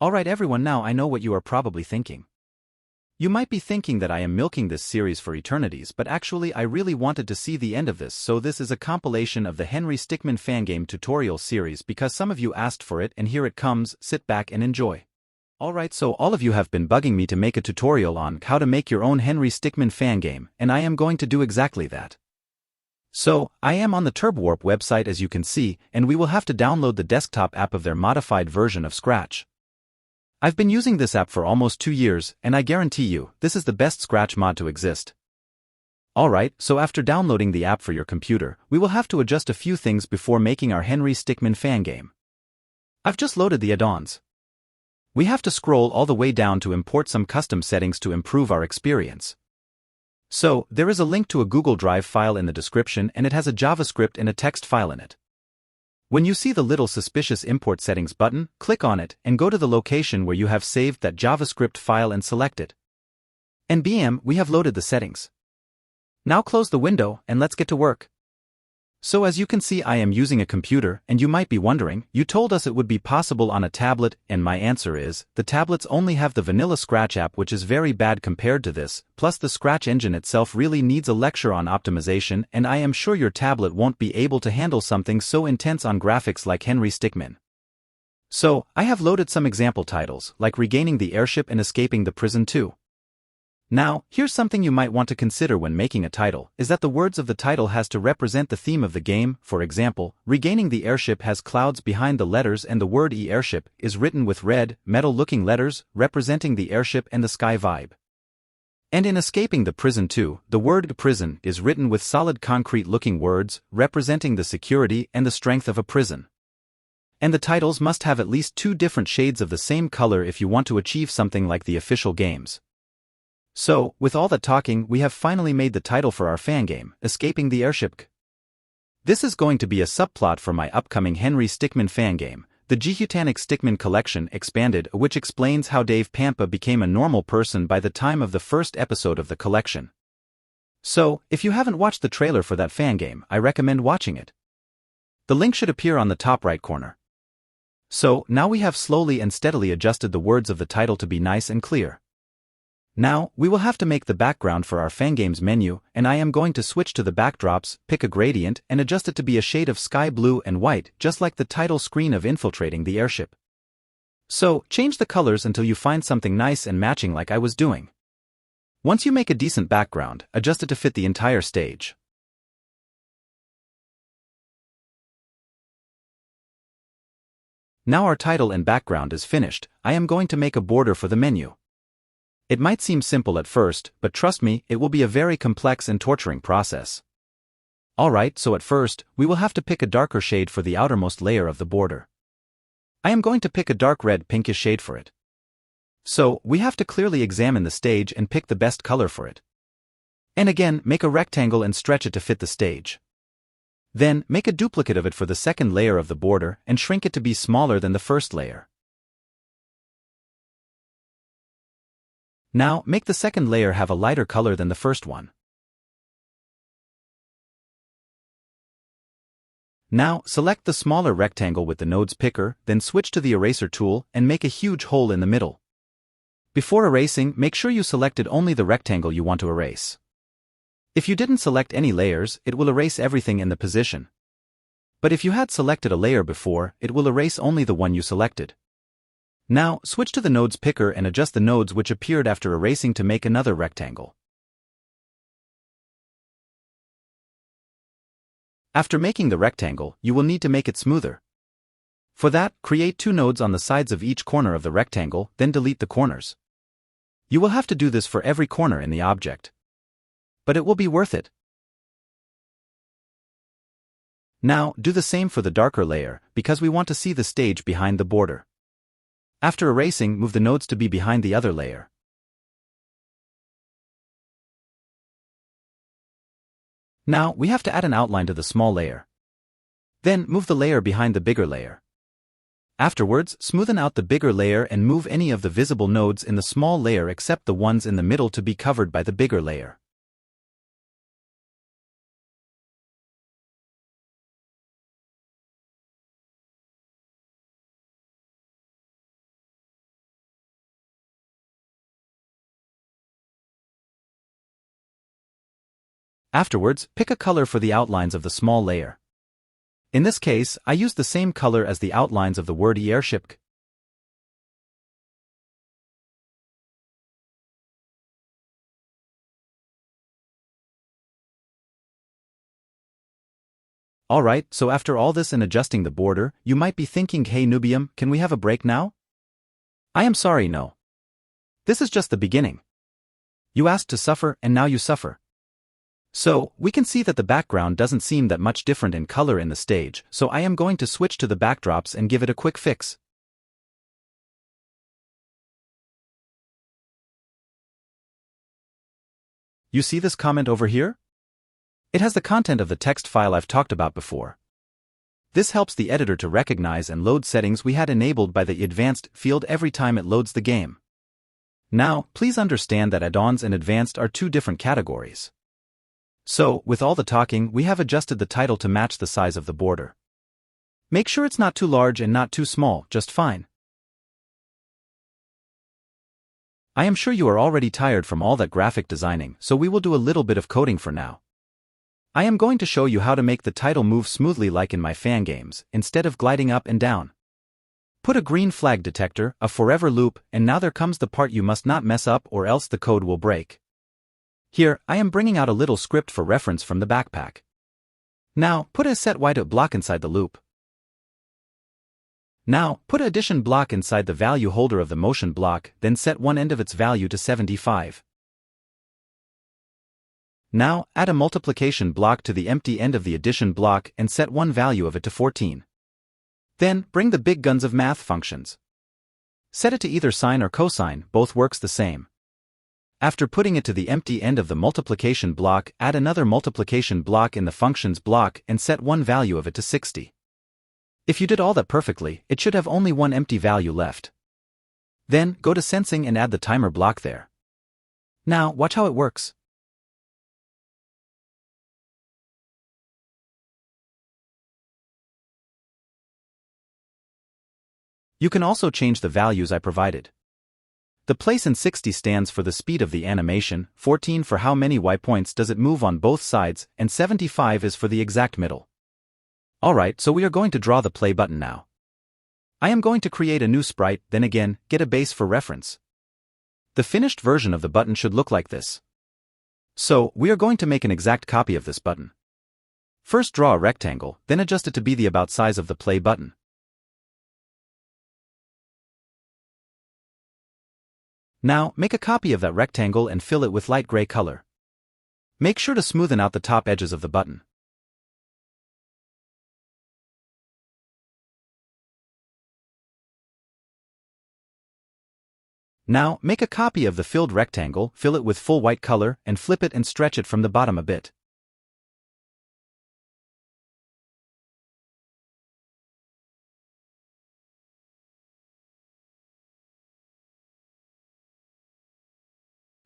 Alright everyone, now I know what you are probably thinking. You might be thinking that I am milking this series for eternities, but actually I really wanted to see the end of this, so this is a compilation of the Henry Stickmin fangame tutorial series because some of you asked for it and here it comes. Sit back and enjoy. Alright, so all of you have been bugging me to make a tutorial on how to make your own Henry Stickmin fangame, and I am going to do exactly that. So, I am on the TurboWarp website as you can see, and we will have to download the desktop app of their modified version of Scratch. I've been using this app for almost 2 years, and I guarantee you, this is the best Scratch mod to exist. Alright, so after downloading the app for your computer, we will have to adjust a few things before making our Henry Stickmin fangame. I've just loaded the add-ons. We have to scroll all the way down to import some custom settings to improve our experience. So, there is a link to a Google Drive file in the description and it has a JavaScript and a text file in it. When you see the little suspicious import settings button, click on it and go to the location where you have saved that JavaScript file and select it. And bam, we have loaded the settings. Now close the window and let's get to work. So as you can see, I am using a computer, and you might be wondering, you told us it would be possible on a tablet, and my answer is, the tablets only have the vanilla Scratch app, which is very bad compared to this, plus the Scratch engine itself really needs a lecture on optimization, and I am sure your tablet won't be able to handle something so intense on graphics like Henry Stickmin. So, I have loaded some example titles, like Regaining the Airship and Escaping the Prison 2. Now, here's something you might want to consider when making a title, is that the words of the title has to represent the theme of the game. For example, Regaining the Airship has clouds behind the letters and the word airship is written with red, metal-looking letters, representing the airship and the sky vibe. And in Escaping the Prison 2, the word prison is written with solid concrete-looking words, representing the security and the strength of a prison. And the titles must have at least 2 different shades of the same color if you want to achieve something like the official games. So, with all that talking, we have finally made the title for our fangame, Escaping the Airship. This is going to be a subplot for my upcoming Henry Stickmin fangame, the Gehutanic Stickmin Collection Expanded, which explains how Dave Pampa became a normal person by the time of the first episode of the collection. So, if you haven't watched the trailer for that fangame, I recommend watching it. The link should appear on the top right corner. So, now we have slowly and steadily adjusted the words of the title to be nice and clear. Now, we will have to make the background for our fangames menu, and I am going to switch to the backdrops, pick a gradient, and adjust it to be a shade of sky blue and white, just like the title screen of Infiltrating the Airship. So, change the colors until you find something nice and matching like I was doing. Once you make a decent background, adjust it to fit the entire stage. Now our title and background is finished, I am going to make a border for the menu. It might seem simple at first, but trust me, it will be a very complex and torturing process. Alright, so at first, we will have to pick a darker shade for the outermost layer of the border. I am going to pick a dark red pinkish shade for it. So, we have to clearly examine the stage and pick the best color for it. And again, make a rectangle and stretch it to fit the stage. Then, make a duplicate of it for the second layer of the border and shrink it to be smaller than the first layer. Now, make the second layer have a lighter color than the first one. Now, select the smaller rectangle with the nodes picker, then switch to the eraser tool and make a huge hole in the middle. Before erasing, make sure you selected only the rectangle you want to erase. If you didn't select any layers, it will erase everything in the position. But if you had selected a layer before, it will erase only the one you selected. Now, switch to the nodes picker and adjust the nodes which appeared after erasing to make another rectangle. After making the rectangle, you will need to make it smoother. For that, create 2 nodes on the sides of each corner of the rectangle, then delete the corners. You will have to do this for every corner in the object. But it will be worth it. Now, do the same for the darker layer, because we want to see the stage behind the border. After erasing, move the nodes to be behind the other layer. Now, we have to add an outline to the small layer. Then, move the layer behind the bigger layer. Afterwards, smoothen out the bigger layer and move any of the visible nodes in the small layer except the ones in the middle to be covered by the bigger layer. Afterwards, pick a color for the outlines of the small layer. In this case, I used the same color as the outlines of the word airship. Alright, so after all this and adjusting the border, you might be thinking, hey Nubium, can we have a break now? I am sorry, no. This is just the beginning. You asked to suffer, and now you suffer. So, we can see that the background doesn't seem that much different in color in the stage, so I am going to switch to the backdrops and give it a quick fix. You see this comment over here? It has the content of the text file I've talked about before. This helps the editor to recognize and load settings we had enabled by the advanced field every time it loads the game. Now, please understand that add-ons and advanced are two different categories. So, with all the talking, we have adjusted the title to match the size of the border. Make sure it's not too large and not too small, just fine. I am sure you are already tired from all that graphic designing, so we will do a little bit of coding for now. I am going to show you how to make the title move smoothly like in my fan games, instead of gliding up and down. Put a green flag detector, a forever loop, and now there comes the part you must not mess up or else the code will break. Here, I am bringing out a little script for reference from the backpack. Now, put a set y to block inside the loop. Now, put an addition block inside the value holder of the motion block, then set one end of its value to 75. Now, add a multiplication block to the empty end of the addition block and set one value of it to 14. Then, bring the big guns of math functions. Set it to either sine or cosine, both works the same. After putting it to the empty end of the multiplication block, add another multiplication block in the functions block and set one value of it to 60. If you did all that perfectly, it should have only one empty value left. Then, go to sensing and add the timer block there. Now, watch how it works. You can also change the values I provided. The place in 60 stands for the speed of the animation, 14 for how many Y points does it move on both sides, and 75 is for the exact middle. Alright, so we are going to draw the play button now. I am going to create a new sprite, then again, get a base for reference. The finished version of the button should look like this. So, we are going to make an exact copy of this button. First draw a rectangle, then adjust it to be the about size of the play button. Now, make a copy of that rectangle and fill it with light gray color. Make sure to smoothen out the top edges of the button. Now, make a copy of the filled rectangle, fill it with full white color, and flip it and stretch it from the bottom a bit.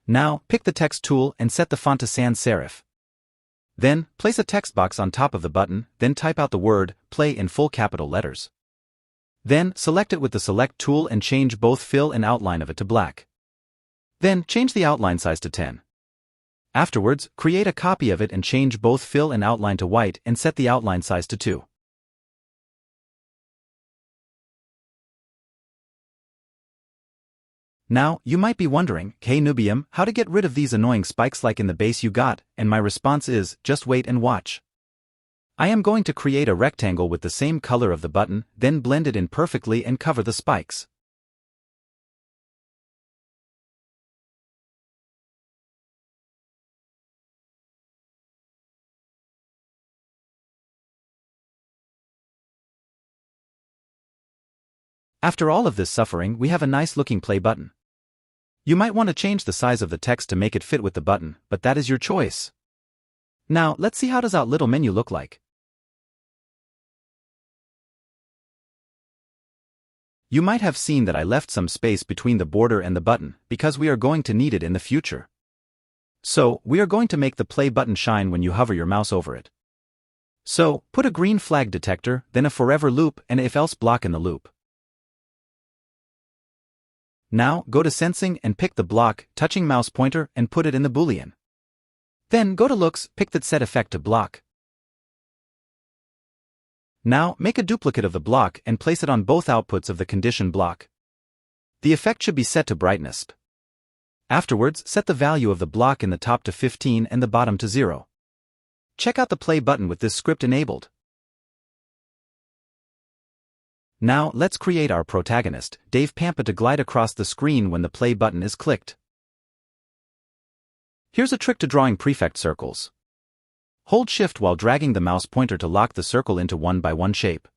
Now, pick the text tool and set the font to sans serif. Then, place a text box on top of the button, then type out the word, play in full capital letters. Then, select it with the select tool and change both fill and outline of it to black. Then, change the outline size to 10. Afterwards, create a copy of it and change both fill and outline to white and set the outline size to 2. Now, you might be wondering, hey Nubium, how to get rid of these annoying spikes like in the base you got, and my response is, just wait and watch. I am going to create a rectangle with the same color of the button, then blend it in perfectly and cover the spikes. After all of this suffering, we have a nice looking play button. You might want to change the size of the text to make it fit with the button, but that is your choice. Now, let's see how does our little menu look like. You might have seen that I left some space between the border and the button, because we are going to need it in the future. So, we are going to make the play button shine when you hover your mouse over it. So, put a green flag detector, then a forever loop and if-else block in the loop. Now, go to Sensing and pick the block, touching mouse pointer, and put it in the Boolean. Then go to Looks, pick that Set Effect to Block. Now, make a duplicate of the block and place it on both outputs of the condition block. The effect should be set to brightness. Afterwards, set the value of the block in the top to 15 and the bottom to 0. Check out the play button with this script enabled. Now, let's create our protagonist, Dave Pampa, to glide across the screen when the play button is clicked. Here's a trick to drawing prefect circles. Hold Shift while dragging the mouse pointer to lock the circle into 1x1 shape.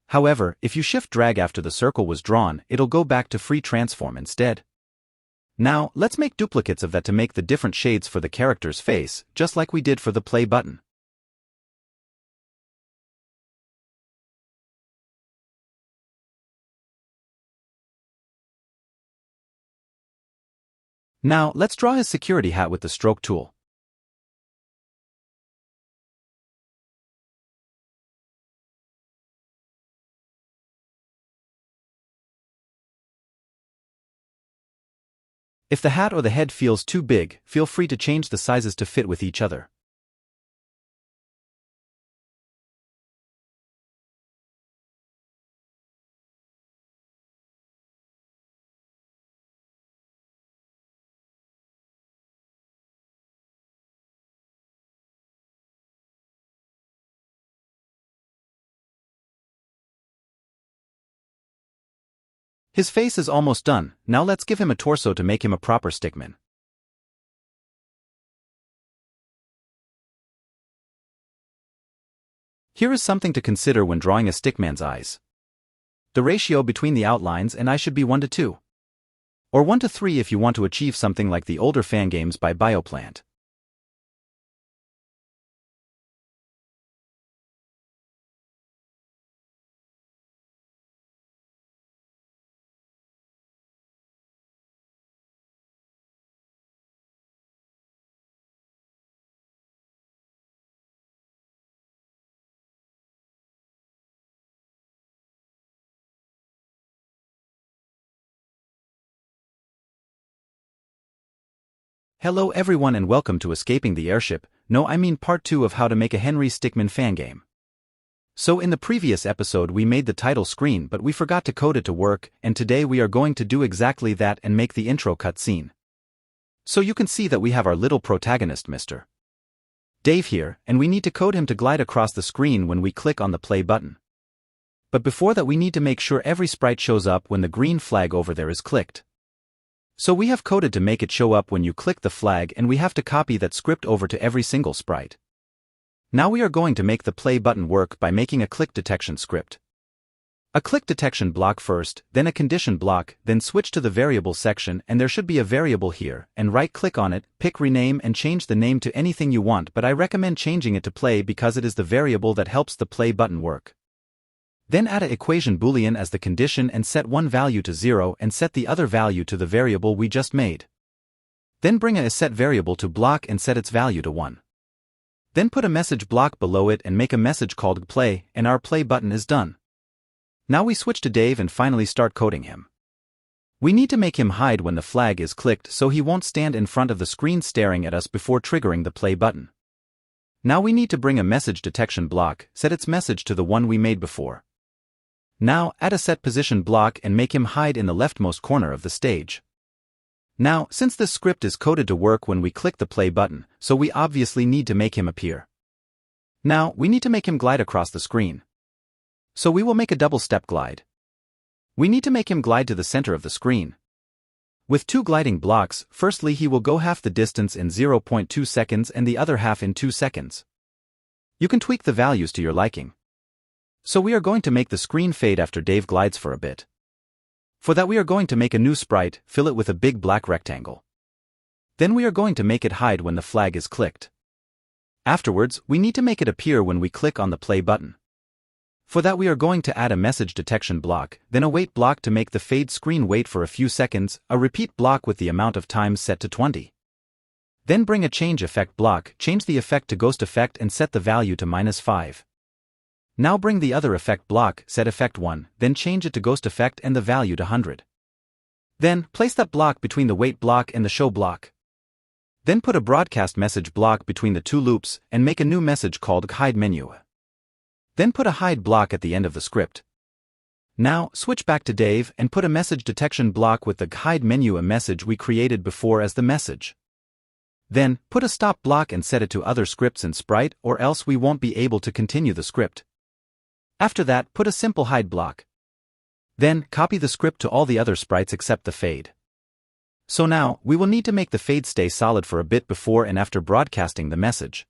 However, if you Shift drag after the circle was drawn, it'll go back to free transform instead. Now, let's make duplicates of that to make the different shades for the character's face, just like we did for the play button. Now, let's draw his security hat with the stroke tool. If the hat or the head feels too big, feel free to change the sizes to fit with each other. His face is almost done. Now let's give him a torso to make him a proper stickman. Here is something to consider when drawing a stickman's eyes. The ratio between the outlines and eyes should be 1:2. Or 1:3 if you want to achieve something like the older fangames by Bioplant. Hello everyone and welcome to Escaping the Airship. No, I mean part 2 of how to make a Henry Stickmin fangame. So in the previous episode we made the title screen but we forgot to code it to work, and today we are going to do exactly that and make the intro cutscene. So you can see that we have our little protagonist Mr. Dave here, and we need to code him to glide across the screen when we click on the play button. But before that we need to make sure every sprite shows up when the green flag over there is clicked. So we have coded to make it show up when you click the flag, and we have to copy that script over to every single sprite. Now we are going to make the play button work by making a click detection script. A click detection block first, then a condition block, then switch to the variable section, and there should be a variable here, and right-click on it, pick rename and change the name to anything you want, but I recommend changing it to play because it is the variable that helps the play button work. Then add a equation boolean as the condition and set one value to 0 and set the other value to the variable we just made. Then bring a set variable to block and set its value to 1. Then put a message block below it and make a message called play, and our play button is done. Now we switch to Dave and finally start coding him. We need to make him hide when the flag is clicked so he won't stand in front of the screen staring at us before triggering the play button. Now we need to bring a message detection block, set its message to the one we made before. Now, add a set position block and make him hide in the leftmost corner of the stage. Now, since this script is coded to work when we click the play button, so we obviously need to make him appear. Now, we need to make him glide across the screen. So we will make a double step glide. We need to make him glide to the center of the screen. With 2 gliding blocks, firstly he will go half the distance in 0.2 seconds and the other half in 2 seconds. You can tweak the values to your liking. So we are going to make the screen fade after Dave glides for a bit. For that we are going to make a new sprite, fill it with a big black rectangle. Then we are going to make it hide when the flag is clicked. Afterwards, we need to make it appear when we click on the play button. For that we are going to add a message detection block, then a wait block to make the fade screen wait for a few seconds, a repeat block with the amount of time set to 20. Then bring a change effect block, change the effect to ghost effect and set the value to -5. Now bring the other effect block, set effect 1, then change it to ghost effect and the value to 100. Then, place that block between the wait block and the show block. Then put a broadcast message block between the two loops and make a new message called hide menu. Then put a hide block at the end of the script. Now, switch back to Dave and put a message detection block with the hide menu a message we created before as the message. Then, put a stop block and set it to other scripts in Sprite or else we won't be able to continue the script. After that, put a simple hide block. Then, copy the script to all the other sprites except the fade. So now, we will need to make the fade stay solid for a bit before and after broadcasting the message.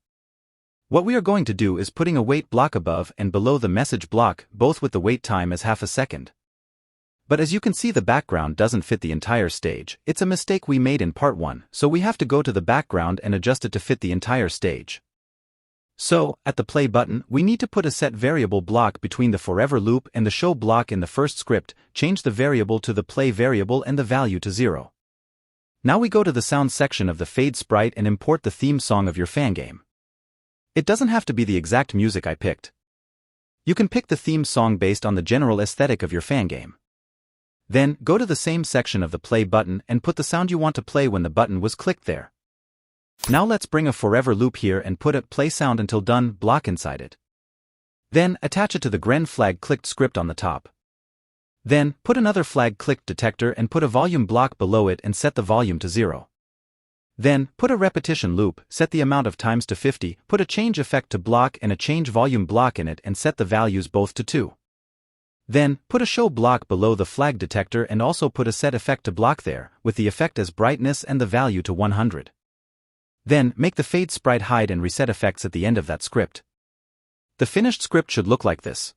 What we are going to do is putting a wait block above and below the message block, both with the wait time as half a second. But as you can see, the background doesn't fit the entire stage. It's a mistake we made in part 1, so we have to go to the background and adjust it to fit the entire stage. So, at the play button, we need to put a set variable block between the forever loop and the show block in the first script, change the variable to the play variable and the value to 0. Now we go to the sound section of the fade sprite and import the theme song of your fangame. It doesn't have to be the exact music I picked. You can pick the theme song based on the general aesthetic of your fangame. Then, go to the same section of the play button and put the sound you want to play when the button was clicked there. Now let's bring a forever loop here and put a play sound until done block inside it. Then, attach it to the Gren flag clicked script on the top. Then, put another flag clicked detector and put a volume block below it and set the volume to 0. Then, put a repetition loop, set the amount of times to 50, put a change effect to block and a change volume block in it and set the values both to 2. Then, put a show block below the flag detector and also put a set effect to block there, with the effect as brightness and the value to 100. Then, make the fade sprite hide and reset effects at the end of that script. The finished script should look like this.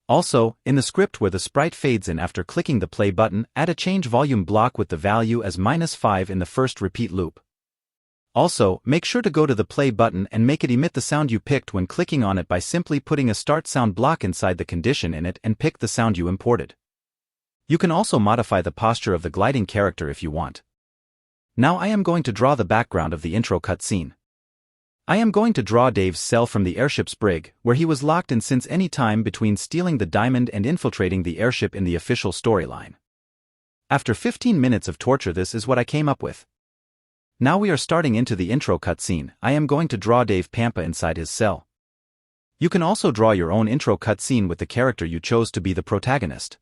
Also, in the script where the sprite fades in after clicking the play button, add a change volume block with the value as -5 in the first repeat loop. Also, make sure to go to the play button and make it emit the sound you picked when clicking on it by simply putting a start sound block inside the condition in it and pick the sound you imported. You can also modify the posture of the gliding character if you want. Now I am going to draw the background of the intro cutscene. I am going to draw Dave's cell from the airship's brig, where he was locked in since any time between stealing the diamond and infiltrating the airship in the official storyline. After 15 minutes of torture, this is what I came up with. Now we are starting into the intro cutscene. I am going to draw Dave Pampa inside his cell. You can also draw your own intro cutscene with the character you chose to be the protagonist.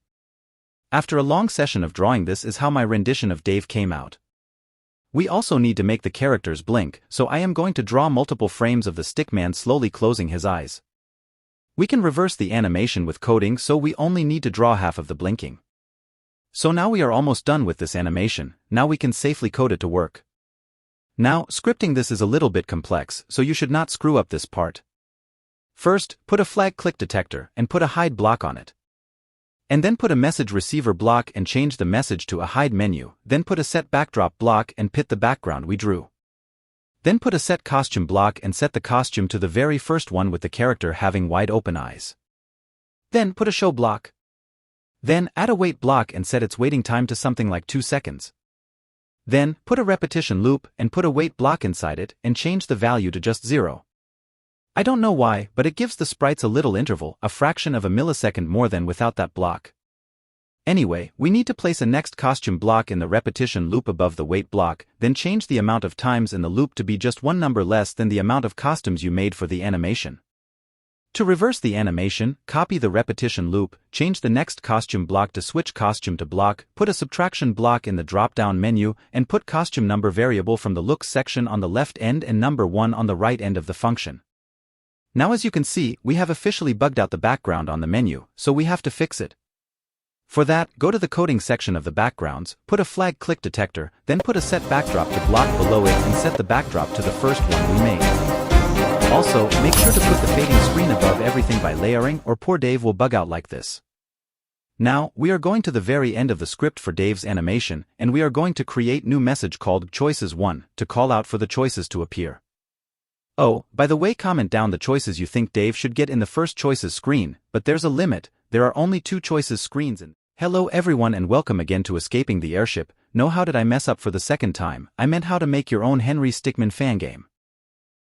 After a long session of drawing, this is how my rendition of Dave came out. We also need to make the characters blink, so I am going to draw multiple frames of the stickman slowly closing his eyes. We can reverse the animation with coding, so we only need to draw half of the blinking. So now we are almost done with this animation. Now we can safely code it to work. Now, scripting this is a little bit complex, so you should not screw up this part. First, put a flag click detector and put a hide block on it. And then put a message receiver block and change the message to a hide menu, then put a set backdrop block and put the background we drew. Then put a set costume block and set the costume to the very first one with the character having wide open eyes. Then put a show block. Then add a wait block and set its waiting time to something like 2 seconds. Then put a repetition loop and put a wait block inside it and change the value to just 0. I don't know why, but it gives the sprites a little interval, a fraction of a millisecond more than without that block. Anyway, we need to place a next costume block in the repetition loop above the wait block, then change the amount of times in the loop to be just one number less than the amount of costumes you made for the animation. To reverse the animation, copy the repetition loop, change the next costume block to switch costume to block, put a subtraction block in the drop-down menu, and put costume number variable from the looks section on the left end and number 1 on the right end of the function. Now as you can see, we have officially bugged out the background on the menu, so we have to fix it. For that, go to the coding section of the backgrounds, put a flag click detector, then put a set backdrop to block below it and set the backdrop to the first one we made. Also, make sure to put the fading screen above everything by layering or poor Dave will bug out like this. Now, we are going to the very end of the script for Dave's animation, and we are going to create new message called Choices 1 to call out for the choices to appear. Oh, by the way, comment down the choices you think Dave should get in the first choices screen, but there's a limit, there are only 2 choices screens and hello everyone and welcome again to Escaping the Airship. No, how did I mess up for the second time? I meant how to make your own Henry Stickmin fangame.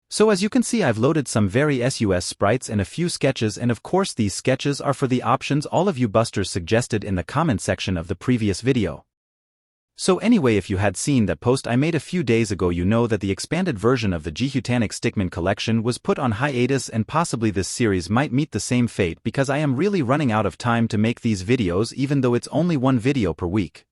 So as you can see, I've loaded some very sus sprites and a few sketches, and of course these sketches are for the options all of you busters suggested in the comment section of the previous video. So anyway, if you had seen that post I made a few days ago, you know that the expanded version of the Henry Stickmin collection was put on hiatus, and possibly this series might meet the same fate because I am really running out of time to make these videos, even though it's only one video per week.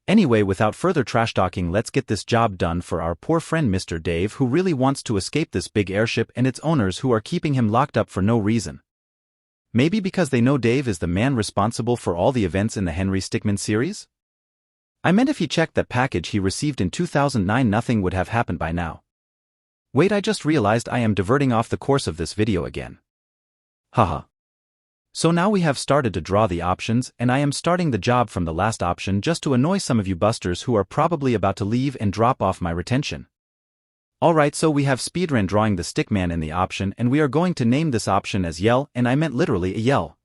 Anyway, without further trash talking, let's get this job done for our poor friend Mr. Dave, who really wants to escape this big airship and its owners who are keeping him locked up for no reason. Maybe because they know Dave is the man responsible for all the events in the Henry Stickmin series? I meant if he checked that package he received in 2009, nothing would have happened by now. Wait, I just realized I am diverting off the course of this video again. Haha. So now we have started to draw the options, and I am starting the job from the last option just to annoy some of you busters who are probably about to leave and drop off my retention. Alright, so we have speedrun drawing the stickman in the option, and we are going to name this option as yell, and I meant literally a yell.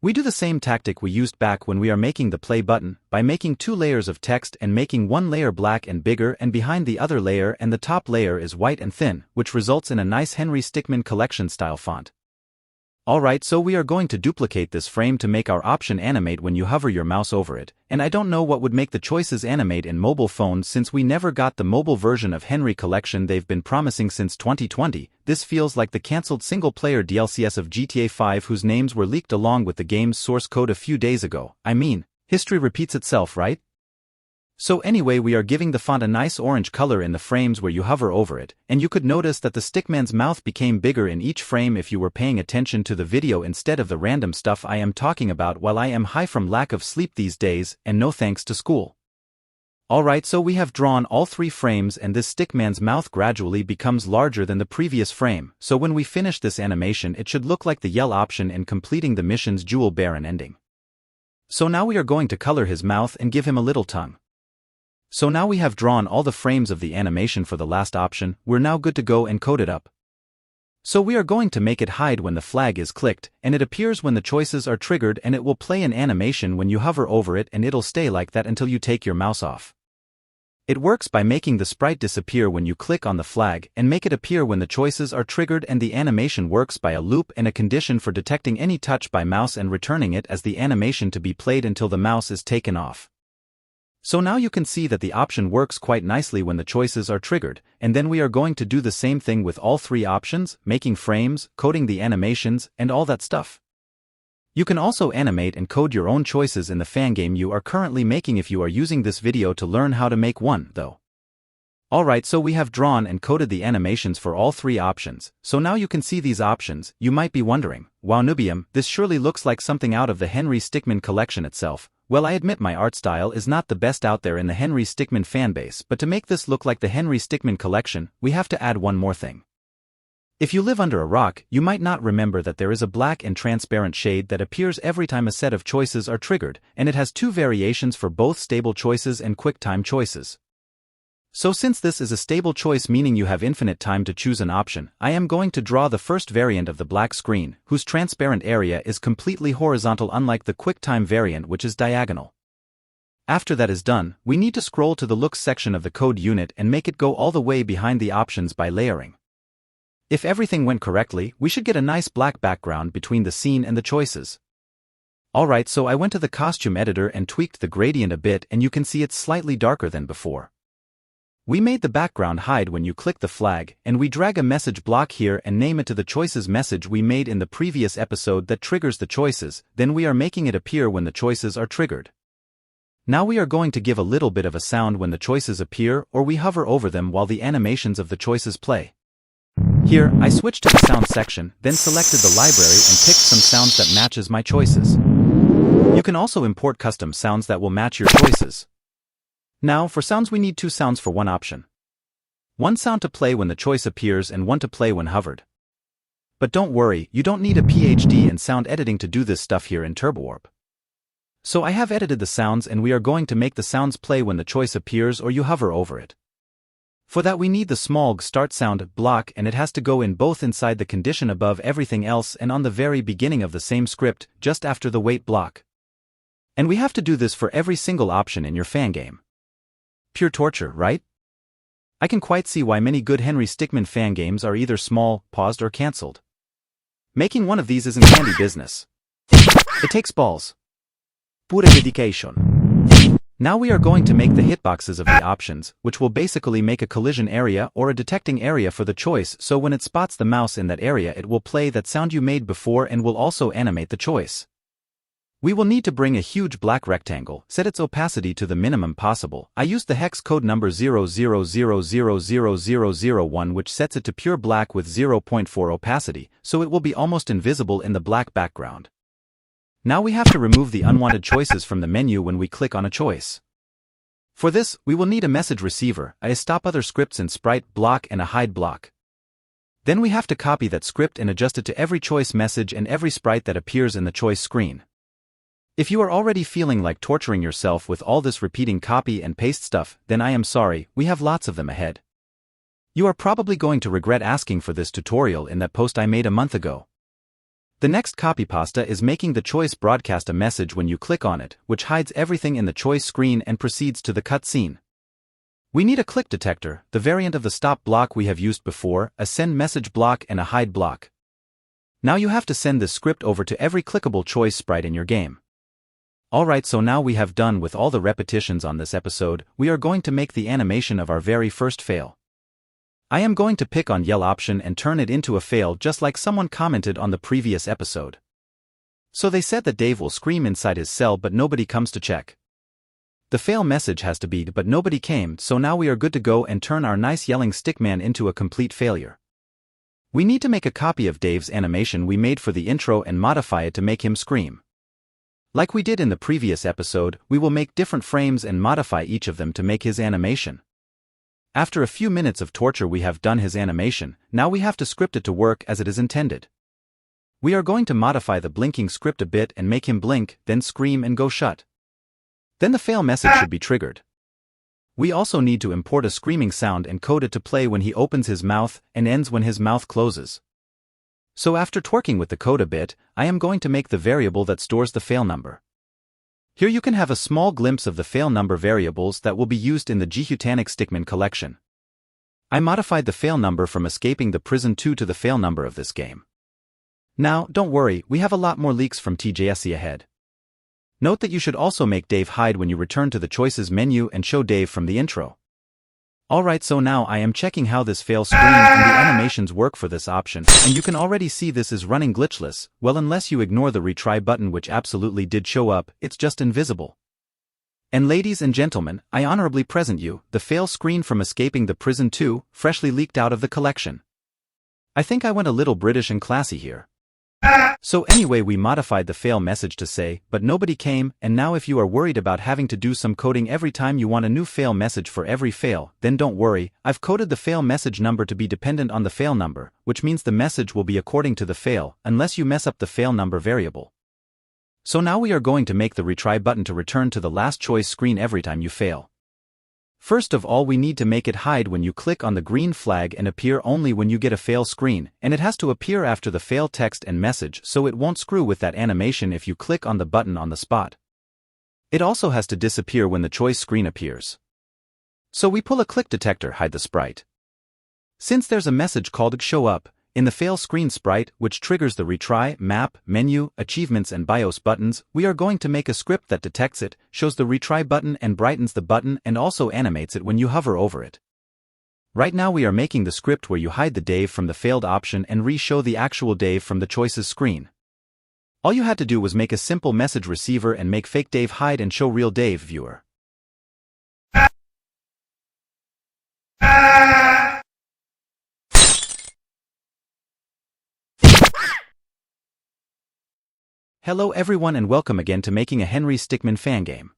We do the same tactic we used back when we are making the play button, by making 2 layers of text and making one layer black and bigger and behind the other layer, and the top layer is white and thin, which results in a nice Henry Stickmin collection style font. Alright, so we are going to duplicate this frame to make our option animate when you hover your mouse over it, and I don't know what would make the choices animate in mobile phones since we never got the mobile version of Henry collection they've been promising since 2020. This feels like the cancelled single-player DLCs of GTA 5 whose names were leaked along with the game's source code a few days ago. I mean, history repeats itself, right? So anyway, we are giving the font a nice orange color in the frames where you hover over it, and you could notice that the stickman's mouth became bigger in each frame if you were paying attention to the video instead of the random stuff I am talking about while I am high from lack of sleep these days, and no thanks to school. Alright, so we have drawn all 3 frames, and this stickman's mouth gradually becomes larger than the previous frame, so when we finish this animation it should look like the yell option in completing the mission's Jewel Baron ending. So now we are going to color his mouth and give him a little tongue. So now we have drawn all the frames of the animation for the last option, we're now good to go and code it up. So we are going to make it hide when the flag is clicked, and it appears when the choices are triggered, and it will play an animation when you hover over it, and it'll stay like that until you take your mouse off. It works by making the sprite disappear when you click on the flag, and make it appear when the choices are triggered, and the animation works by a loop and a condition for detecting any touch by mouse and returning it as the animation to be played until the mouse is taken off. So now you can see that the option works quite nicely when the choices are triggered, and then we are going to do the same thing with all 3 options, making frames, coding the animations, and all that stuff. You can also animate and code your own choices in the fangame you are currently making if you are using this video to learn how to make one, though. Alright, so we have drawn and coded the animations for all 3 options, so now you can see these options. You might be wondering, wow Nubium, this surely looks like something out of the Henry Stickmin collection itself. Well, I admit my art style is not the best out there in the Henry Stickmin fanbase, but to make this look like the Henry Stickmin collection, we have to add one more thing. If you live under a rock, you might not remember that there is a black and transparent shade that appears every time a set of choices are triggered, and it has 2 variations for both stable choices and QuickTime choices. So since this is a stable choice, meaning you have infinite time to choose an option, I am going to draw the first variant of the black screen, whose transparent area is completely horizontal unlike the QuickTime variant which is diagonal. After that is done, we need to scroll to the looks section of the code unit and make it go all the way behind the options by layering. If everything went correctly, we should get a nice black background between the scene and the choices. Alright, so I went to the costume editor and tweaked the gradient a bit, and you can see it's slightly darker than before. We made the background hide when you click the flag, and we drag a message block here and name it to the choices message we made in the previous episode that triggers the choices, then we are making it appear when the choices are triggered. Now we are going to give a little bit of a sound when the choices appear, or we hover over them while the animations of the choices play. Here, I switched to the sound section, then selected the library and picked some sounds that matches my choices. You can also import custom sounds that will match your choices. Now, for sounds we need 2 sounds for one option. One sound to play when the choice appears and one to play when hovered. But don't worry, you don't need a PhD in sound editing to do this stuff here in TurboWarp. So I have edited the sounds, and we are going to make the sounds play when the choice appears or you hover over it. For that we need the small start sound block, and it has to go in both inside the condition above everything else and on the very beginning of the same script, just after the wait block. And we have to do this for every single option in your fangame. Pure torture, right? I can quite see why many good Henry Stickmin fangames are either small, paused, or cancelled. Making one of these isn't candy business. It takes balls. Pure dedication. Now we are going to make the hitboxes of the options, which will basically make a collision area or a detecting area for the choice, so when it spots the mouse in that area it will play that sound you made before and will also animate the choice. We will need to bring a huge black rectangle, set its opacity to the minimum possible. I used the hex code number 00000001 which sets it to pure black with 0.4 opacity, so it will be almost invisible in the black background. Now we have to remove the unwanted choices from the menu when we click on a choice. For this, we will need a message receiver, a stop other scripts in sprite block and a hide block. Then we have to copy that script and adjust it to every choice message and every sprite that appears in the choice screen. If you are already feeling like torturing yourself with all this repeating copy and paste stuff, then I am sorry, we have lots of them ahead. You are probably going to regret asking for this tutorial in that post I made a month ago. The next copypasta is making the choice broadcast a message when you click on it, which hides everything in the choice screen and proceeds to the cutscene. We need a click detector, the variant of the stop block we have used before, a send message block and a hide block. Now you have to send this script over to every clickable choice sprite in your game. Alright, so now we have done with all the repetitions on this episode, we are going to make the animation of our very first fail. I am going to pick on yell option and turn it into a fail just like someone commented on the previous episode. So they said that Dave will scream inside his cell but nobody comes to check. The fail message has to be but nobody came, so now we are good to go and turn our nice yelling stickman into a complete failure. We need to make a copy of Dave's animation we made for the intro and modify it to make him scream. Like we did in the previous episode, we will make different frames and modify each of them to make his animation. After a few minutes of torture we have done his animation, now we have to script it to work as it is intended. We are going to modify the blinking script a bit and make him blink, then scream and go shut. Then the fail message should be triggered. We also need to import a screaming sound and code it to play when he opens his mouth and ends when his mouth closes. So after twerking with the code a bit, I am going to make the variable that stores the fail number. Here you can have a small glimpse of the fail number variables that will be used in the Gehutanic Stickmin collection. I modified the fail number from escaping the prison 2 to the fail number of this game. Now, don't worry, we have a lot more leaks from TJSC ahead. Note that you should also make Dave hide when you return to the choices menu and show Dave from the intro. Alright, so now I am checking how this fail screen and the animations work for this option, and you can already see this is running glitchless, well unless you ignore the retry button which absolutely did show up, it's just invisible. And ladies and gentlemen, I honorably present you, the fail screen from Escaping the Prison 2, freshly leaked out of the collection. I think I went a little British and classy here. So anyway, we modified the fail message to say, but nobody came, and now if you are worried about having to do some coding every time you want a new fail message for every fail, then don't worry, I've coded the fail message number to be dependent on the fail number, which means the message will be according to the fail, unless you mess up the fail number variable. So now we are going to make the retry button to return to the last choice screen every time you fail. First of all, we need to make it hide when you click on the green flag and appear only when you get a fail screen, and it has to appear after the fail text and message so it won't screw with that animation if you click on the button on the spot. It also has to disappear when the choice screen appears. So we pull a click detector, hide the sprite. Since there's a message called show up in the fail screen sprite, which triggers the retry, map, menu, achievements and BIOS buttons, we are going to make a script that detects it, shows the retry button and brightens the button and also animates it when you hover over it. Right now we are making the script where you hide the Dave from the failed option and re-show the actual Dave from the choices screen. All you had to do was make a simple message receiver and make fake Dave hide and show real Dave viewer. Hello everyone and welcome again to making a Henry Stickmin fangame.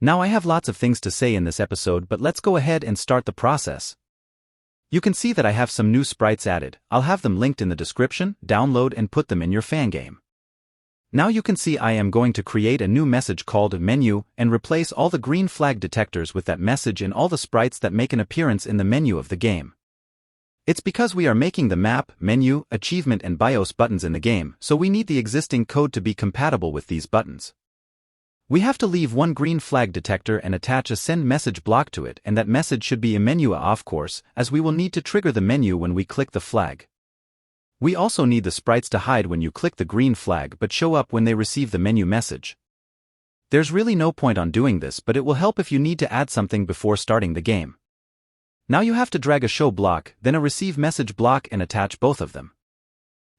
Now I have lots of things to say in this episode, but let's go ahead and start the process. You can see that I have some new sprites added. I'll have them linked in the description, download and put them in your fangame. Now you can see I am going to create a new message called menu and replace all the green flag detectors with that message in all the sprites that make an appearance in the menu of the game. It's because we are making the map, menu, achievement and BIOS buttons in the game, so we need the existing code to be compatible with these buttons. We have to leave one green flag detector and attach a send message block to it, and that message should be a menu of course, as we will need to trigger the menu when we click the flag. We also need the sprites to hide when you click the green flag but show up when they receive the menu message. There's really no point on doing this, but it will help if you need to add something before starting the game. Now you have to drag a show block, then a receive message block and attach both of them.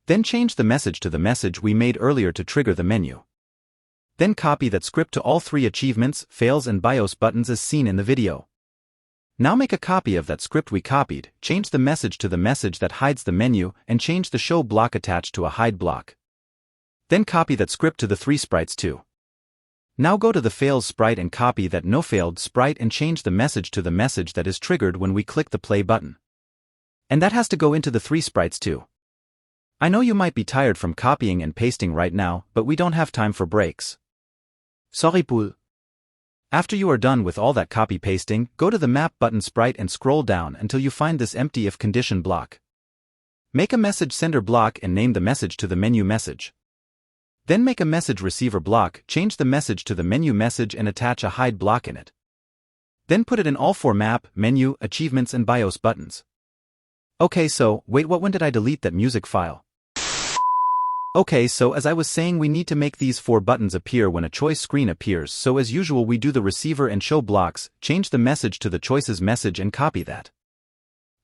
Then change the message to the message we made earlier to trigger the menu. Then copy that script to all 3 achievements, fails and BIOS buttons as seen in the video. Now make a copy of that script we copied, change the message to the message that hides the menu, and change the show block attached to a hide block. Then copy that script to the 3 sprites too. Now go to the fails sprite and copy that no failed sprite and change the message to the message that is triggered when we click the play button. And that has to go into the 3 sprites too. I know you might be tired from copying and pasting right now, but we don't have time for breaks. Sorry poule. After you are done with all that copy pasting, go to the map button sprite and scroll down until you find this empty if condition block. Make a message sender block and name the message to the menu message. Then make a message receiver block, change the message to the menu message and attach a hide block in it. Then put it in all 4 map, menu, achievements and BIOS buttons. Okay, so, wait, when did I delete that music file? Okay, so as I was saying, we need to make these 4 buttons appear when a choice screen appears, so as usual we do the receiver and show blocks, change the message to the choices message and copy that.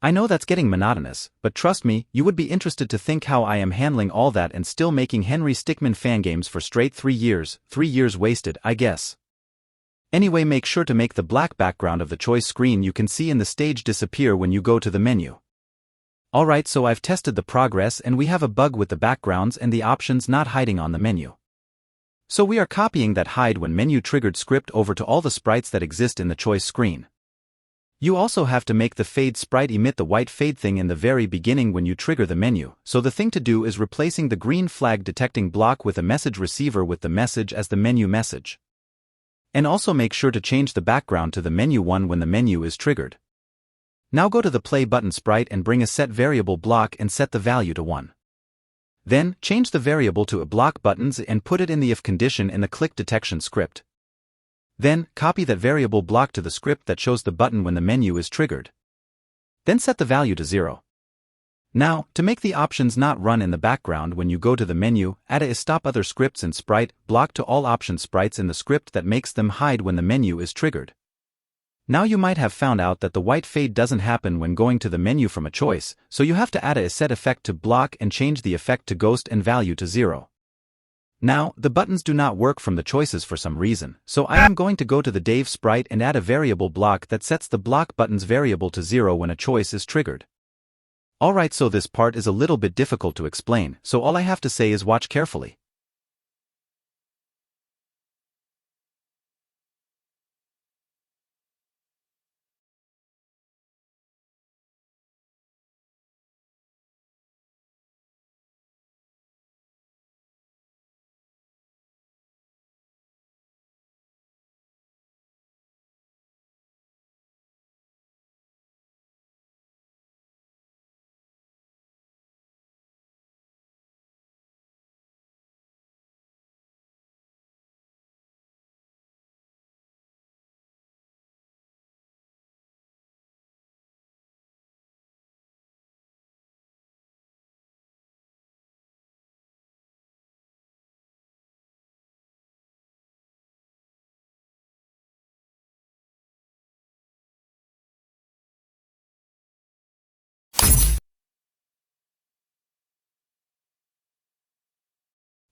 I know that's getting monotonous, but trust me, you would be interested to think how I am handling all that and still making Henry Stickmin fangames for straight 3 years, 3 years wasted, I guess. Anyway, make sure to make the black background of the choice screen you can see in the stage disappear when you go to the menu. Alright, so I've tested the progress and we have a bug with the backgrounds and the options not hiding on the menu. So we are copying that hide when menu triggered script over to all the sprites that exist in the choice screen. You also have to make the fade sprite emit the white fade thing in the very beginning when you trigger the menu, so the thing to do is replacing the green flag detecting block with a message receiver with the message as the menu message. And also make sure to change the background to the menu one when the menu is triggered. Now go to the play button sprite and bring a set variable block and set the value to 1. Then, change the variable to a block buttons and put it in the if condition in the click detection script. Then, copy that variable block to the script that shows the button when the menu is triggered. Then set the value to 0. Now, to make the options not run in the background when you go to the menu, add a stop other scripts and sprite block to all option sprites in the script that makes them hide when the menu is triggered. Now you might have found out that the white fade doesn't happen when going to the menu from a choice, so you have to add a set effect to block and change the effect to ghost and value to 0. Now, the buttons do not work from the choices for some reason, so I am going to go to the Dave sprite and add a variable block that sets the block button's variable to 0 when a choice is triggered. Alright, so this part is a little bit difficult to explain, so all I have to say is watch carefully.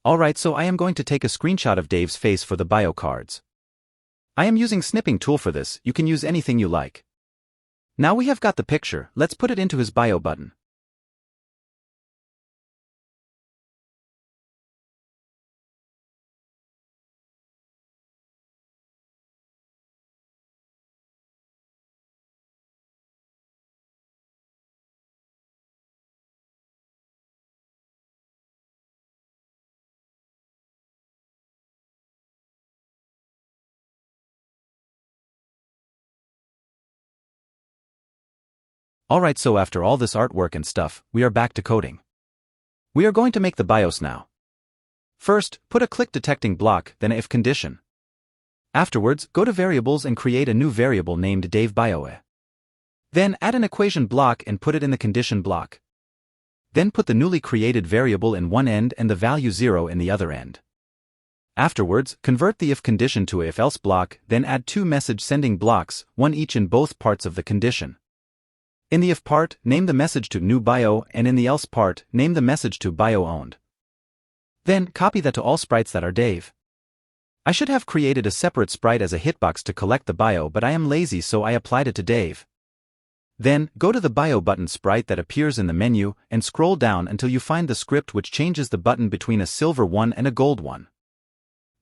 Alright, so I am going to take a screenshot of Dave's face for the bio cards. I am using snipping tool for this, you can use anything you like. Now we have got the picture, let's put it into his bio button. Alright, so after all this artwork and stuff, we are back to coding. We are going to make the BIOS now. First, put a click detecting block, then a if condition. Afterwards, go to variables and create a new variable named DaveBioE. Then add an equation block and put it in the condition block. Then put the newly created variable in one end and the value 0 in the other end. Afterwards, convert the if condition to a if-else block, then add two message sending blocks, one each in both parts of the condition. In the if part, name the message to new bio, and in the else part, name the message to bio owned. Then, copy that to all sprites that are Dave. I should have created a separate sprite as a hitbox to collect the bio, but I am lazy, so I applied it to Dave. Then, go to the bio button sprite that appears in the menu, and scroll down until you find the script which changes the button between a silver one and a gold one.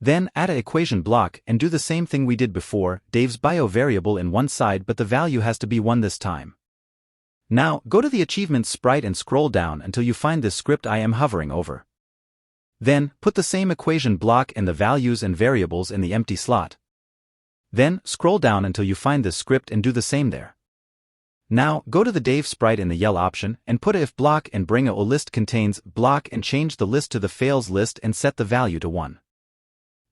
Then, add an equation block, and do the same thing we did before, Dave's bio variable in one side, but the value has to be 1 this time. Now, go to the achievements sprite and scroll down until you find this script I am hovering over. Then, put the same equation block and the values and variables in the empty slot. Then, scroll down until you find this script and do the same there. Now, go to the Dave sprite in the yall option, and put a if block and bring a list contains block and change the list to the fails list and set the value to 1.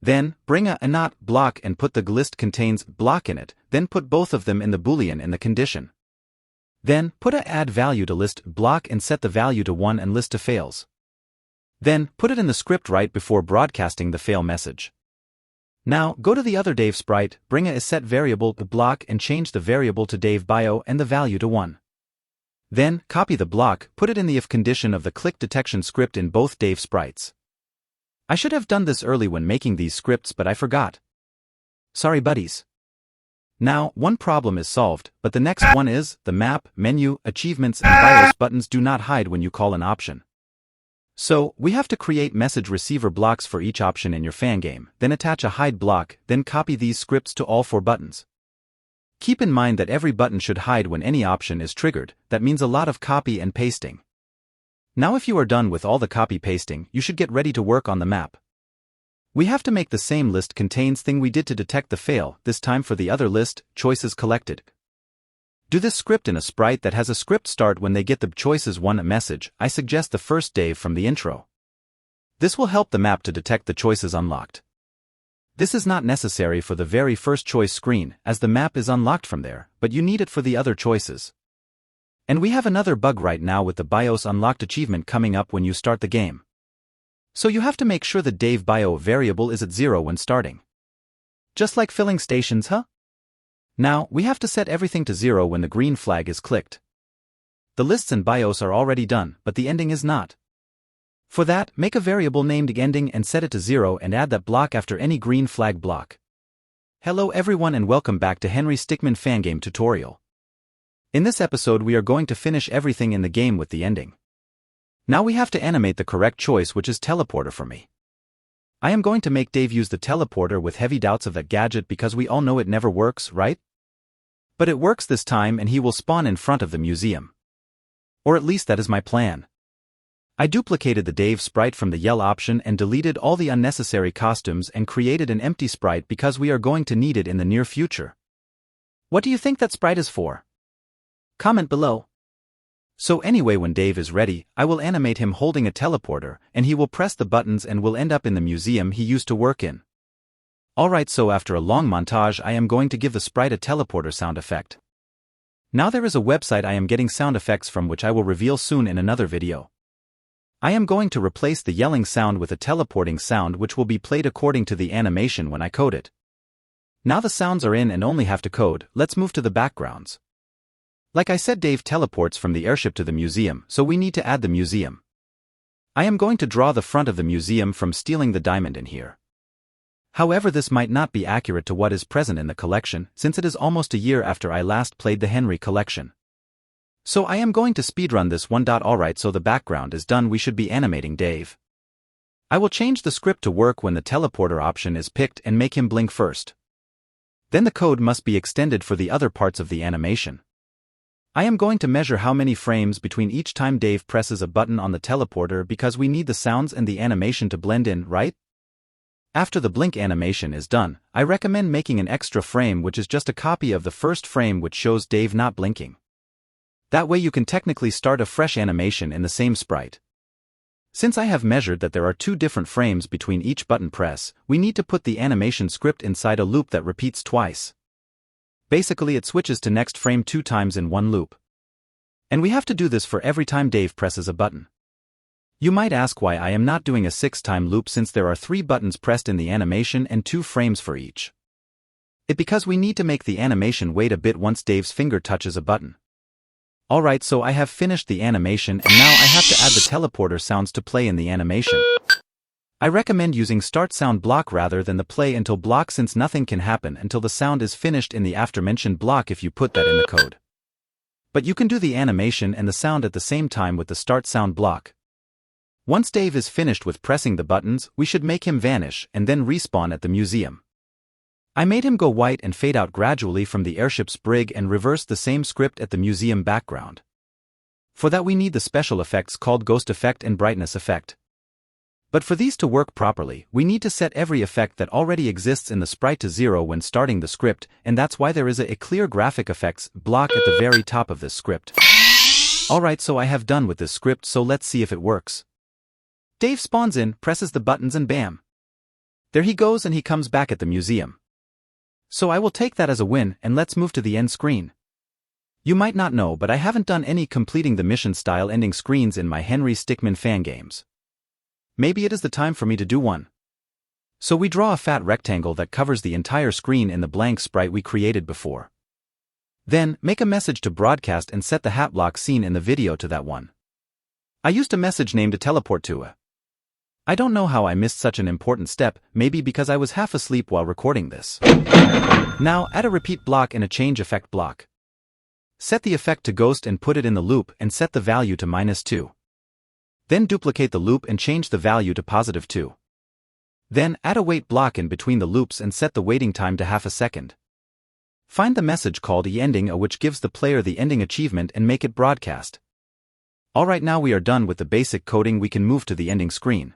Then, bring a not block and put the list contains block in it, then put both of them in the boolean in the condition. Then, put a add value to list block and set the value to 1 and list to fails. Then, put it in the script right before broadcasting the fail message. Now, go to the other Dave sprite, bring a set variable block and change the variable to Dave bio and the value to 1. Then, copy the block, put it in the if condition of the click detection script in both Dave sprites. I should have done this early when making these scripts, but I forgot. Sorry buddies. Now, one problem is solved, but the next one is, the map, menu, achievements and BIOS buttons do not hide when you call an option. So, we have to create message receiver blocks for each option in your fangame, then attach a hide block, then copy these scripts to all 4 buttons. Keep in mind that every button should hide when any option is triggered, that means a lot of copy and pasting. Now if you are done with all the copy pasting, you should get ready to work on the map. We have to make the same list contains thing we did to detect the fail, this time for the other list, choices collected. Do this script in a sprite that has a script start when they get the choices 1 message. I suggest the first Dave from the intro. This will help the map to detect the choices unlocked. This is not necessary for the very first choice screen, as the map is unlocked from there, but you need it for the other choices. And we have another bug right now with the BIOS unlocked achievement coming up when you start the game. So you have to make sure the Dave bio variable is at 0 when starting. Just like filling stations, huh? Now, we have to set everything to 0 when the green flag is clicked. The lists and BIOS are already done, but the ending is not. For that, make a variable named ending and set it to 0 and add that block after any green flag block. Hello everyone and welcome back to Henry Stickmin fangame tutorial. In this episode we are going to finish everything in the game with the ending. Now we have to animate the correct choice, which is teleporter for me. I am going to make Dave use the teleporter with heavy doubts of that gadget because we all know it never works, right? But it works this time and he will spawn in front of the museum. Or at least that is my plan. I duplicated the Dave sprite from the yall option and deleted all the unnecessary costumes and created an empty sprite because we are going to need it in the near future. What do you think that sprite is for? Comment below. So anyway, when Dave is ready, I will animate him holding a teleporter, and he will press the buttons and will end up in the museum he used to work in. Alright, so after a long montage I am going to give the sprite a teleporter sound effect. Now there is a website I am getting sound effects from which I will reveal soon in another video. I am going to replace the yelling sound with a teleporting sound which will be played according to the animation when I code it. Now the sounds are in and only have to code, let's move to the backgrounds. Like I said, Dave teleports from the airship to the museum, so we need to add the museum. I am going to draw the front of the museum from stealing the diamond in here. However, this might not be accurate to what is present in the collection, since it is almost a year after I last played the Henry collection. So I am going to speedrun this one. Alright, so the background is done, we should be animating Dave. I will change the script to work when the teleporter option is picked and make him blink first. Then the code must be extended for the other parts of the animation. I am going to measure how many frames between each time Dave presses a button on the teleporter because we need the sounds and the animation to blend in, right? After the blink animation is done, I recommend making an extra frame which is just a copy of the first frame which shows Dave not blinking. That way you can technically start a fresh animation in the same sprite. Since I have measured that there are 2 different frames between each button press, we need to put the animation script inside a loop that repeats twice. Basically it switches to next frame 2 times in one loop. And we have to do this for every time Dave presses a button. You might ask why I am not doing a 6-time loop since there are 3 buttons pressed in the animation and 2 frames for each. It's because we need to make the animation wait a bit once Dave's finger touches a button. Alright, so I have finished the animation and now I have to add the teleporter sounds to play in the animation. I recommend using start sound block rather than the play until block since nothing can happen until the sound is finished in the aforementioned block if you put that in the code. But you can do the animation and the sound at the same time with the start sound block. Once Dave is finished with pressing the buttons, we should make him vanish and then respawn at the museum. I made him go white and fade out gradually from the airship's brig and reversed the same script at the museum background. For that we need the special effects called ghost effect and brightness effect. But for these to work properly, we need to set every effect that already exists in the sprite to 0 when starting the script, and that's why there is a clear graphic effects block at the very top of this script. Alright, so I have done with this script, so let's see if it works. Dave spawns in, presses the buttons and bam! There he goes and he comes back at the museum. So I will take that as a win and let's move to the end screen. You might not know, but I haven't done any completing the mission style ending screens in my Henry Stickmin fan games. Maybe it is the time for me to do one. So we draw a fat rectangle that covers the entire screen in the blank sprite we created before. Then, make a message to broadcast and set the hat block seen in the video to that one. I used a message name to teleport to a. I don't know how I missed such an important step, maybe because I was half asleep while recording this. Now, add a repeat block and a change effect block. Set the effect to ghost and put it in the loop and set the value to -2. Then duplicate the loop and change the value to +2. Then, add a wait block in between the loops and set the waiting time to half a second. Find the message called ending which gives the player the ending achievement and make it broadcast. Alright, now we are done with the basic coding, we can move to the ending screen.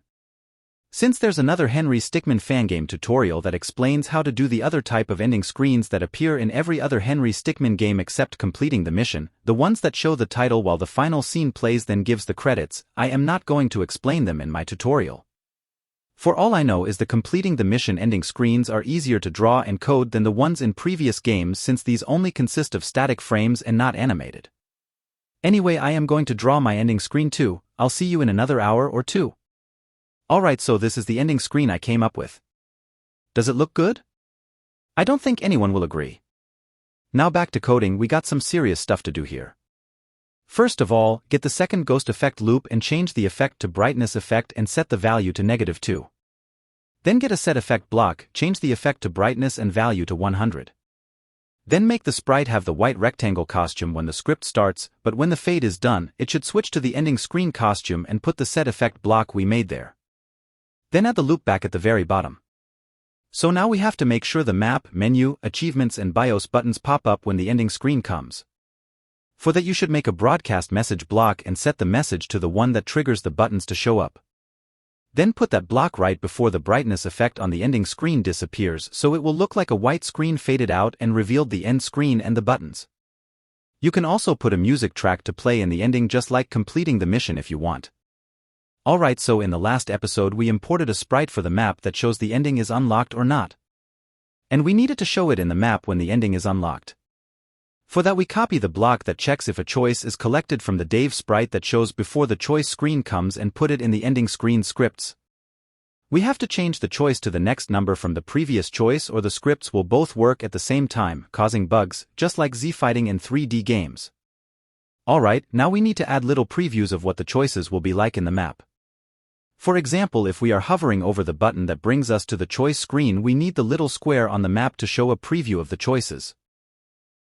Since there's another Henry Stickmin fangame tutorial that explains how to do the other type of ending screens that appear in every other Henry Stickmin game except completing the mission, the ones that show the title while the final scene plays then gives the credits, I am not going to explain them in my tutorial. For all I know is the completing the mission ending screens are easier to draw and code than the ones in previous games since these only consist of static frames and not animated. Anyway, I am going to draw my ending screen too. I'll see you in another hour or 2. Alright, so this is the ending screen I came up with. Does it look good? I don't think anyone will agree. Now back to coding, we got some serious stuff to do here. First of all, get the second ghost effect loop and change the effect to brightness effect and set the value to -2. Then get a set effect block, change the effect to brightness and value to 100. Then make the sprite have the white rectangle costume when the script starts, but when the fade is done, it should switch to the ending screen costume and put the set effect block we made there. Then add the loop back at the very bottom. So now we have to make sure the map, menu, achievements and BIOS buttons pop up when the ending screen comes. For that you should make a broadcast message block and set the message to the one that triggers the buttons to show up. Then put that block right before the brightness effect on the ending screen disappears so it will look like a white screen faded out and revealed the end screen and the buttons. You can also put a music track to play in the ending just like completing the mission if you want. Alright, so in the last episode we imported a sprite for the map that shows the ending is unlocked or not. And we needed to show it in the map when the ending is unlocked. For that we copy the block that checks if a choice is collected from the Dave sprite that shows before the choice screen comes and put it in the ending screen scripts. We have to change the choice to the next number from the previous choice or the scripts will both work at the same time, causing bugs, just like Z-fighting in 3D games. Alright, now we need to add little previews of what the choices will be like in the map. For example, if we are hovering over the button that brings us to the choice screen, we need the little square on the map to show a preview of the choices.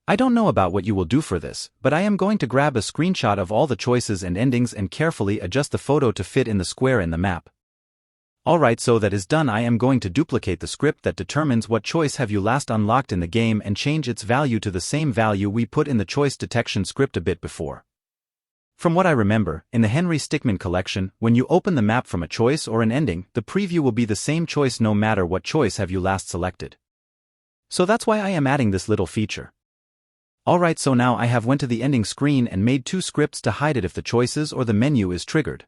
I don't know about what you will do for this, but I am going to grab a screenshot of all the choices and endings and carefully adjust the photo to fit in the square in the map. Alright, so that is done, I am going to duplicate the script that determines what choice have you last unlocked in the game and change its value to the same value we put in the choice detection script a bit before. From what I remember, in the Henry Stickmin collection, when you open the map from a choice or an ending, the preview will be the same choice no matter what choice have you last selected. So that's why I am adding this little feature. Alright, so now I have went to the ending screen and made 2 scripts to hide it if the choices or the menu is triggered.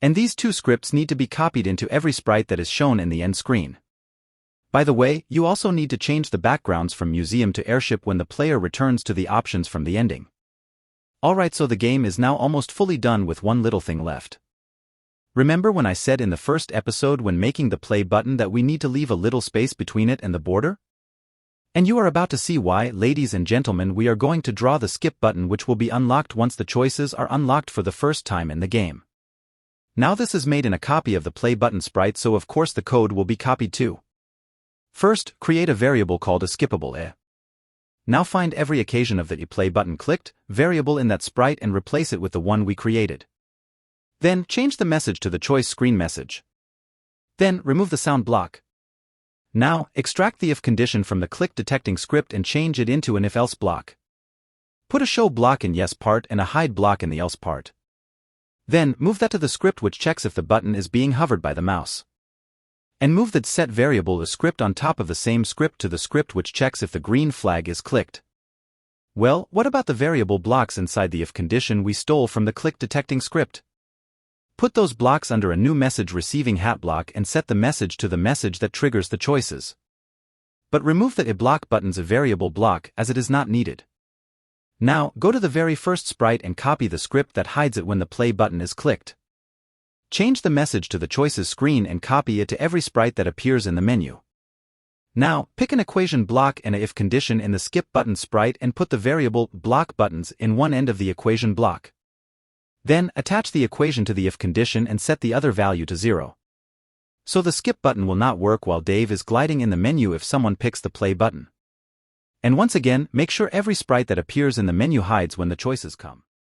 And these 2 scripts need to be copied into every sprite that is shown in the end screen. By the way, you also need to change the backgrounds from museum to airship when the player returns to the options from the ending. Alright, so the game is now almost fully done with one little thing left. Remember when I said in the first episode when making the play button that we need to leave a little space between it and the border? And you are about to see why, ladies and gentlemen. We are going to draw the skip button, which will be unlocked once the choices are unlocked for the first time in the game. Now this is made in a copy of the play button sprite, so of course the code will be copied too. First, create a variable called a skippable. Now find every occasion of the play button clicked variable in that sprite and replace it with the one we created. Then change the message to the choice screen message. Then remove the sound block. Now, extract the if condition from the click detecting script and change it into an if-else block. Put a show block in yes part and a hide block in the else part. Then, move that to the script which checks if the button is being hovered by the mouse. And move that set variable the script on top of the same script to the script which checks if the green flag is clicked. Well, what about the variable blocks inside the if condition we stole from the click detecting script? Put those blocks under a new message receiving hat block and set the message to the message that triggers the choices. But remove the block button's a variable block as it is not needed. Now, go to the very first sprite and copy the script that hides it when the play button is clicked. Change the message to the choices screen and copy it to every sprite that appears in the menu. Now, pick an equation block and a if condition in the skip button sprite and put the variable block buttons in one end of the equation block. Then, attach the equation to the if condition and set the other value to 0. So the skip button will not work while Dave is gliding in the menu if someone picks the play button. And once again, make sure every sprite that appears in the menu hides when the choices come.